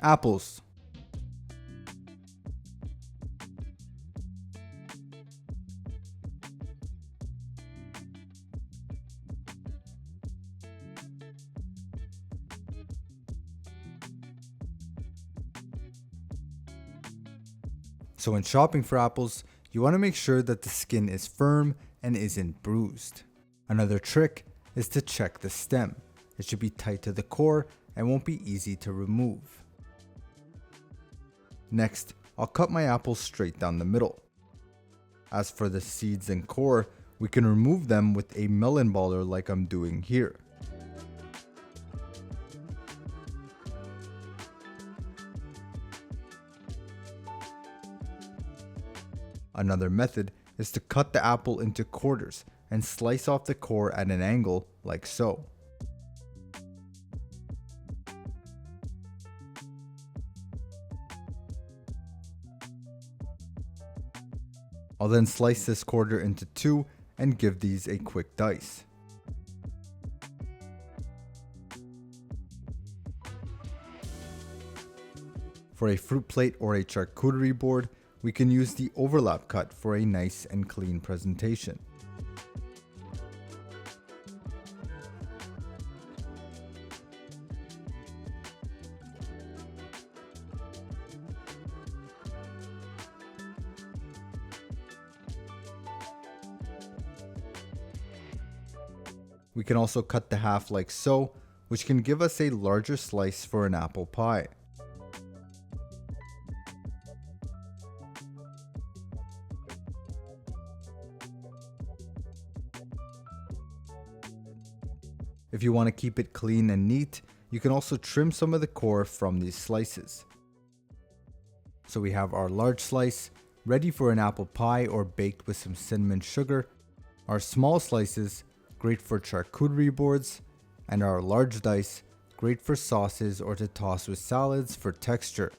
Apples. So when shopping for apples, you want to make sure that the skin is firm and isn't bruised. Another trick is to check the stem. It should be tight to the core and won't be easy to remove. Next, I'll cut my apples straight down the middle. As for the seeds and core, we can remove them with a melon baller like I'm doing here. Another method is to cut the apple into quarters and slice off the core at an angle like so. I'll then slice this quarter into two and give these a quick dice. For a fruit plate or a charcuterie board, we can use the overlap cut for a nice and clean presentation. We can also cut the half like so, which can give us a larger slice for an apple pie. If you want to keep it clean and neat, you can also trim some of the core from these slices. So we have our large slice, ready for an apple pie or baked with some cinnamon sugar, our small slices, great for charcuterie boards, and our large dice, great for sauces or to toss with salads for texture.